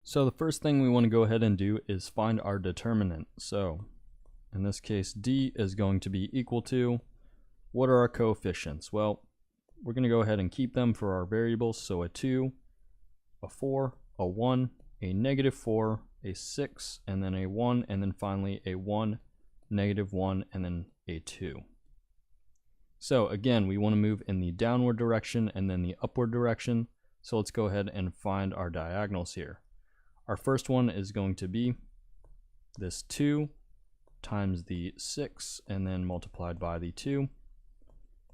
So the first thing we want to go ahead and do is find our determinant. So in this case, D is going to be equal to, what are our coefficients? Well, we're going to go ahead and keep them for our variables. So a 2, a 4, a 1, a -4, a 6, and then a 1, and then finally a 1, -1, and then a 2. So again, we want to move in the downward direction and then the upward direction. So let's go ahead and find our diagonals here. Our first one is going to be this 2 times the 6 and then multiplied by the 2.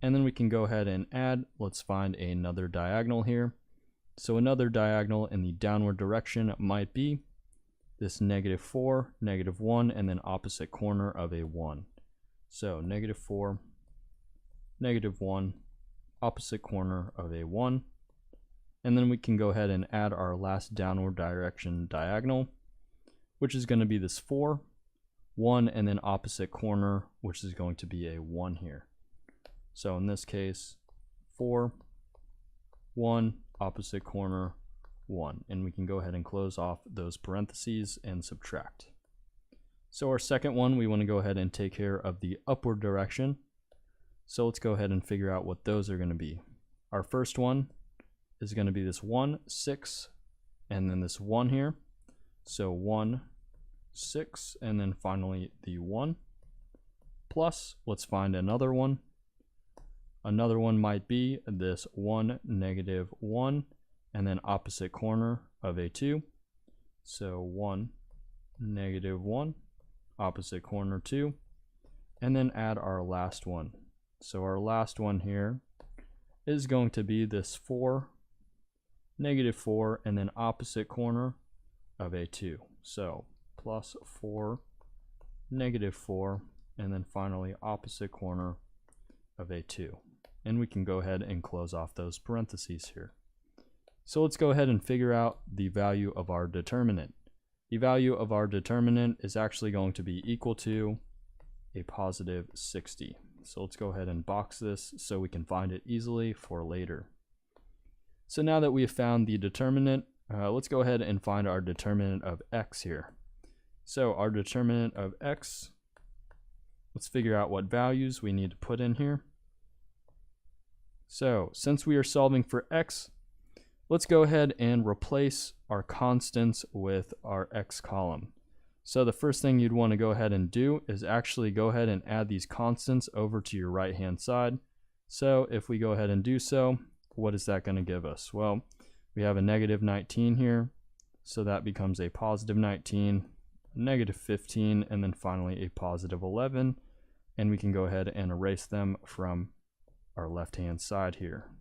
And then we can go ahead and add. Let's find another diagonal here. So another diagonal in the downward direction might be this -4, -1, and then opposite corner of a 1. So -4, -1, opposite corner of a 1. And then we can go ahead and add our last downward direction diagonal, which is going to be this 4, 1, and then opposite corner, which is going to be a 1 here. So in this case, 4, 1, opposite corner, 1. And we can go ahead and close off those parentheses and subtract. So our second one, we want to go ahead and take care of the upward direction. So let's go ahead and figure out what those are going to be. Our first one is going to be this 1, 6, and then this 1 here. So 1, 6, and then finally the 1. Plus, let's find another one. Another one might be this 1, -1, and then opposite corner of a 2. So 1, -1, opposite corner 2, and then add our last one. So our last one here is going to be this 4, -4, and then opposite corner of a 2. So plus 4, -4, and then finally opposite corner of a 2. And we can go ahead and close off those parentheses here. So let's go ahead and figure out the value of our determinant. The value of our determinant is actually going to be equal to a positive 60. So let's go ahead and box this so we can find it easily for later. So now that we have found the determinant, let's go ahead and find our determinant of x here. So our determinant of x, let's figure out what values we need to put in here. So since we are solving for x, let's go ahead and replace our constants with our x column. So the first thing you'd want to go ahead and do is actually go ahead and add these constants over to your right hand side. So if we go ahead and do so, what is that going to give us? Well, we have a -19 here, so that becomes a positive 19, -15, and then finally a positive 11, and we can go ahead and erase them from our left hand side here.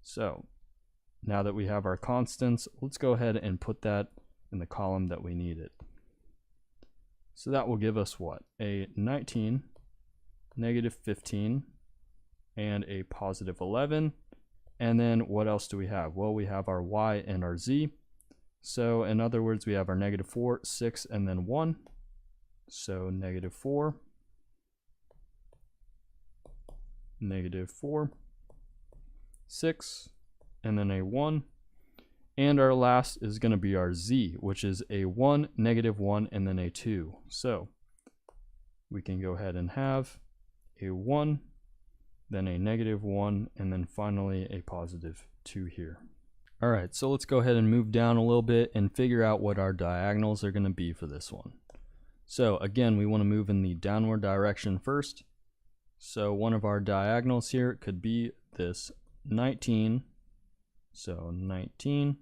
So now that we have our constants, let's go ahead and put that in the column that we need it. So that will give us what? A 19, -15, and a positive 11. And then what else do we have? Well, we have our y and our z. So in other words, we have our -4, 6, and then 1. So -4, -4, 6, and then a 1. And our last is going to be our z, which is a 1, -1, and then a 2. So we can go ahead and have a 1, then a -1, and then finally a positive 2 here. All right, so let's go ahead and move down a little bit and figure out what our diagonals are going to be for this one. So again, we want to move in the downward direction first. So one of our diagonals here could be this 19. So 19,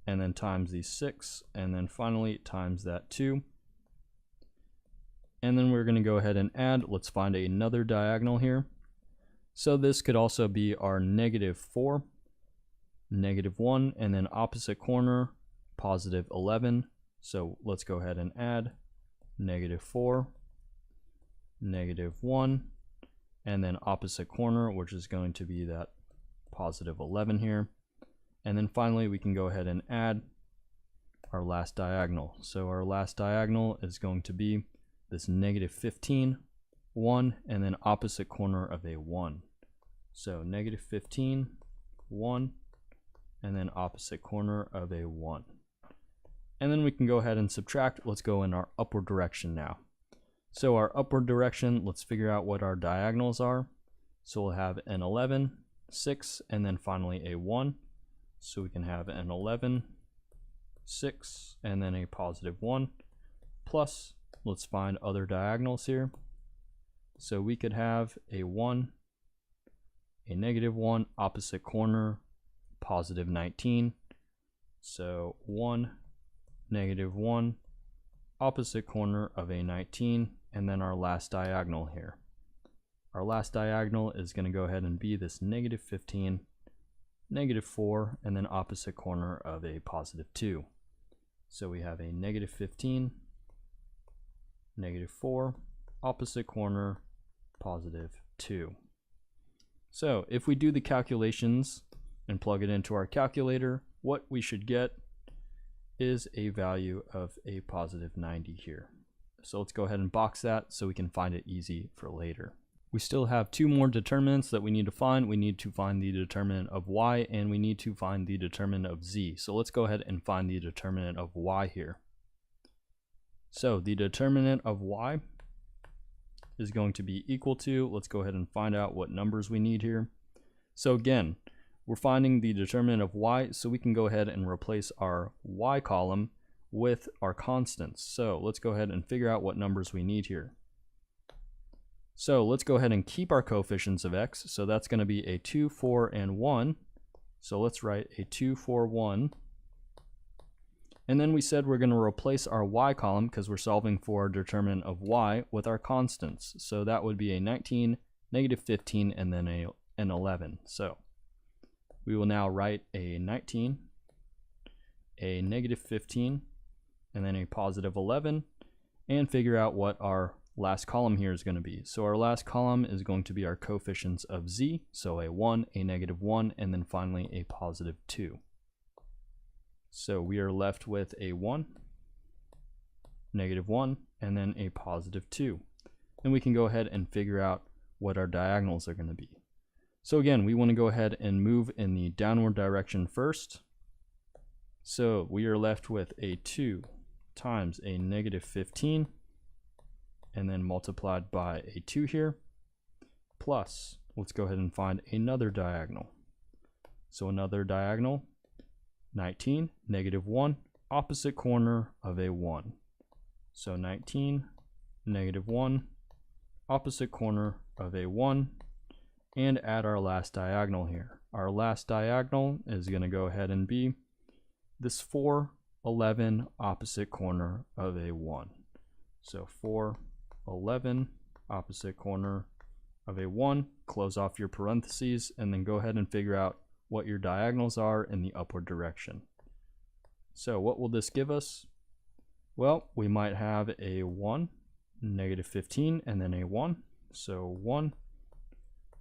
and then times the 6, and then finally times that 2. And then we're going to go ahead and add. Let's find another diagonal here. So this could also be our -4, -1, and then opposite corner, positive 11. So let's go ahead and add -4, -1, and then opposite corner, which is going to be that positive 11 here. And then finally we can go ahead and add our last diagonal. So our last diagonal is going to be this -15, 1, and then opposite corner of a 1. So -15, 1, and then opposite corner of a 1. And then we can go ahead and subtract. Let's go in our upward direction now. So our upward direction, let's figure out what our diagonals are. So we'll have an 11, 6, and then finally a 1. So we can have an 11, 6, and then a positive 1. Plus, let's find other diagonals here. So we could have a 1, a negative 1, opposite corner, positive 19. So 1, negative 1, opposite corner of a 19, and then our last diagonal here. Our last diagonal is going to go ahead and be this negative 15, negative 4, and then opposite corner of a positive 2. So we have a negative 15, negative 4, opposite corner, positive 2. So if we do the calculations and plug it into our calculator, what we should get is a value of a positive 90 here. So let's go ahead and box that so we can find it easy for later. We still have two more determinants that we need to find. We need to find the determinant of y, and we need to find the determinant of z. So let's go ahead and find the determinant of y here. So the determinant of y is going to be equal to, let's go ahead and find out what numbers we need here. So again, we're finding the determinant of y, so we can go ahead and replace our y column with our constants. So let's go ahead and figure out what numbers we need here. So let's go ahead and keep our coefficients of x. So that's going to be a 2, 4, and 1. So let's write a 2, 4, 1. And then we said we're going to replace our y column, because we're solving for our determinant of y, with our constants. So that would be a 19, negative 15, and then an 11. So we will now write a 19, a negative 15, and then a positive 11, and figure out what our last column here is going to be. So our last column is going to be our coefficients of z, so a 1, a negative 1, and then finally a positive 2. So we are left with a 1, negative 1, and then a positive 2. And we can go ahead and figure out what our diagonals are going to be. So again, we want to go ahead and move in the downward direction first. So we are left with a 2 times a negative 15, and then multiplied by a 2 here, plus, let's go ahead and find another diagonal. So another diagonal, 19, negative 1, opposite corner of a 1. So 19, negative 1, opposite corner of a 1, and add our last diagonal here. Our last diagonal is going to go ahead and be this 4, 11, opposite corner of a 1. So 4, 11, opposite corner of a 1, close off your parentheses, and then go ahead and figure out what your diagonals are in the upward direction. So what will this give us? Well, we might have a 1, negative 15, and then a 1. So 1,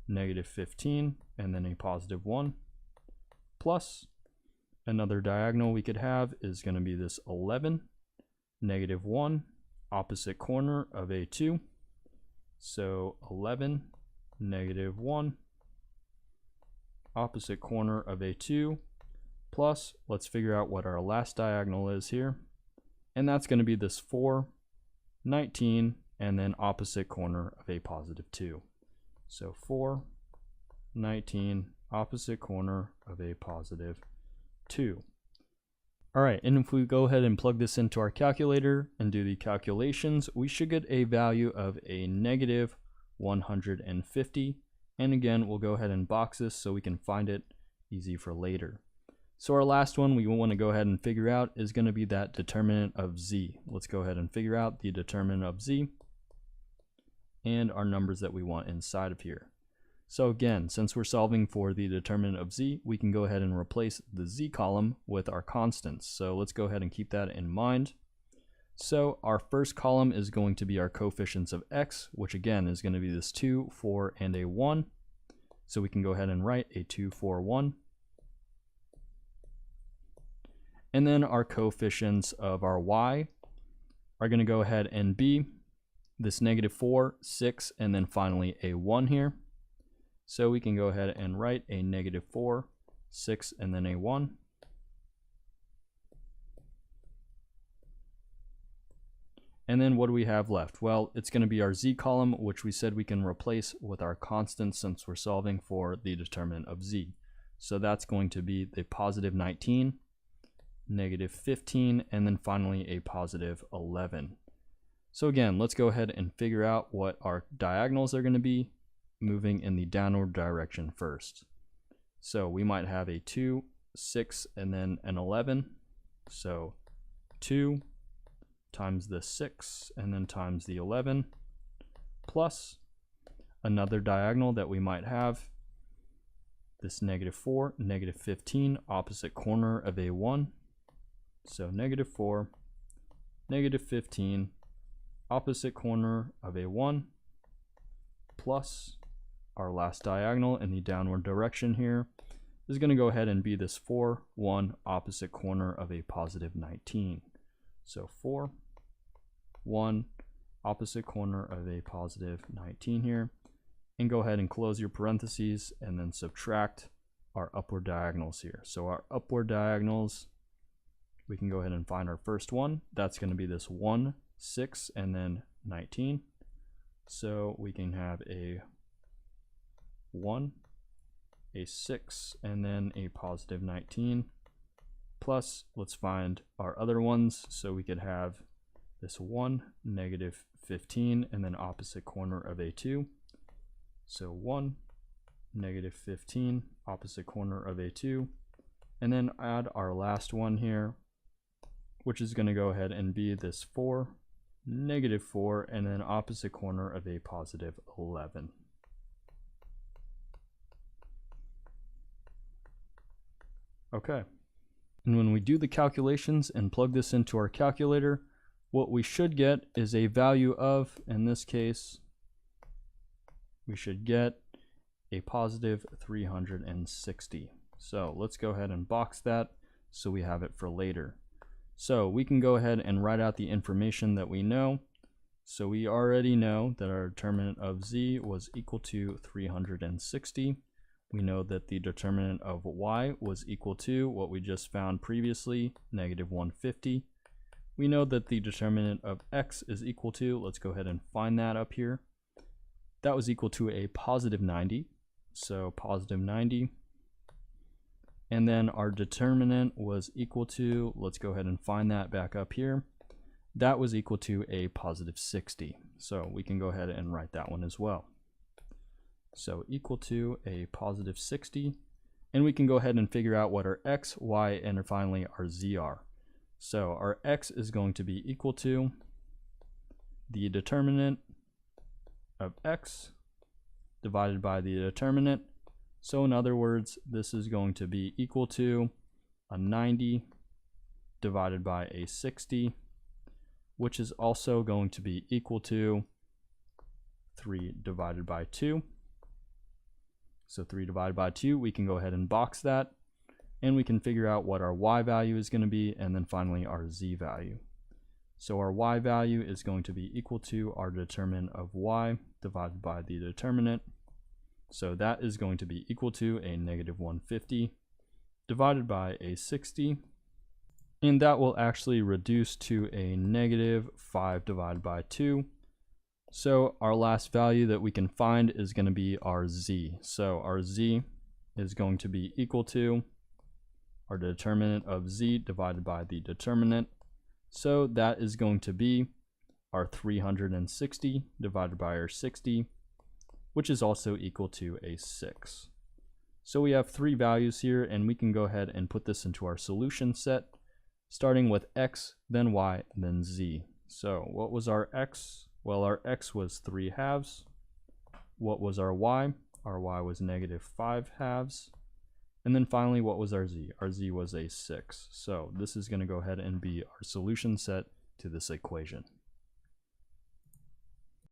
negative 15, and then a positive 1, plus another diagonal we could have is going to be this 11, negative 1, opposite corner of a 2. So 11, negative 1, opposite corner of a 2, plus, let's figure out what our last diagonal is here. And that's going to be this 4, 19, and then opposite corner of a positive 2. So 4, 19, opposite corner of a positive 2. Alright, and if we go ahead and plug this into our calculator and do the calculations, we should get a value of a negative 150. And again, we'll go ahead and box this so we can find it easy for later. So our last one we want to go ahead and figure out is going to be that determinant of z. Let's go ahead and figure out the determinant of z and our numbers that we want inside of here. So again, since we're solving for the determinant of z, we can go ahead and replace the z column with our constants. So let's go ahead and keep that in mind. So our first column is going to be our coefficients of x, which again is going to be this 2, 4, and a 1. So we can go ahead and write a 2, 4, 1. And then our coefficients of our y are going to go ahead and be this negative 4, 6, and then finally a 1 here. So we can go ahead and write a negative 4, 6, and then a 1. And then what do we have left? Well, it's going to be our z column, which we said we can replace with our constant since we're solving for the determinant of z. So that's going to be the positive 19, negative 15, and then finally a positive 11. So again, let's go ahead and figure out what our diagonals are going to be, moving in the downward direction first. So we might have a 2, 6, and then an 11. So 2 times the 6 and then times the 11 plus another diagonal that we might have, this negative 4, negative 15, opposite corner of a 1. So negative 4, negative 15, opposite corner of a 1 plus our last diagonal in the downward direction here is going to go ahead and be this 4, 1, opposite corner of a positive 19. So 4, 1, opposite corner of a positive 19 here. And go ahead and close your parentheses and then subtract our upward diagonals here. So our upward diagonals, we can go ahead and find our first one. That's going to be this 1, 6, and then 19. So we can have a 1, a 6, and then a positive 19. Plus, let's find our other ones. So we could have this 1, negative 15, and then opposite corner of a 2. So 1, negative 15, opposite corner of a 2. And then add our last one here, which is going to go ahead and be this 4, negative 4, and then opposite corner of a positive 11. Okay. And when we do the calculations and plug this into our calculator, what we should get is a value of, in this case, we should get a positive 360. So let's go ahead and box that so we have it for later. So we can go ahead and write out the information that we know. So we already know that our determinant of z was equal to 360. We know that the determinant of y was equal to what we just found previously, negative 150. We know that the determinant of x is equal to, let's go ahead and find that up here. That was equal to a positive 90. So positive 90. And then our determinant was equal to, let's go ahead and find that back up here. That was equal to a positive 60. So we can go ahead and write that one as well. So equal to a positive 60. And we can go ahead and figure out what our x, y, and finally our z are. So our x is going to be equal to the determinant of x divided by the determinant. So in other words, this is going to be equal to a 90 divided by a 60, which is also going to be equal to 3 divided by 2. So 3 divided by 2, we can go ahead and box that, and we can figure out what our y value is going to be, and then finally our z value. So our y value is going to be equal to our determinant of y divided by the determinant. So that is going to be equal to a negative 150 divided by a 60. And that will actually reduce to a negative 5 divided by 2. So our last value that we can find is going to be our z. So our z is going to be equal to our determinant of z divided by the determinant. So that is going to be our 360 divided by our 60, which is also equal to a 6. So we have 3 values here, and we can go ahead and put this into our solution set, starting with x, then y, then z. So what was our x? Well, our x was 3 halves. What was our y? Our y was negative 5 halves. And then finally, what was our z? Our z was a 6. So this is going to go ahead and be our solution set to this equation.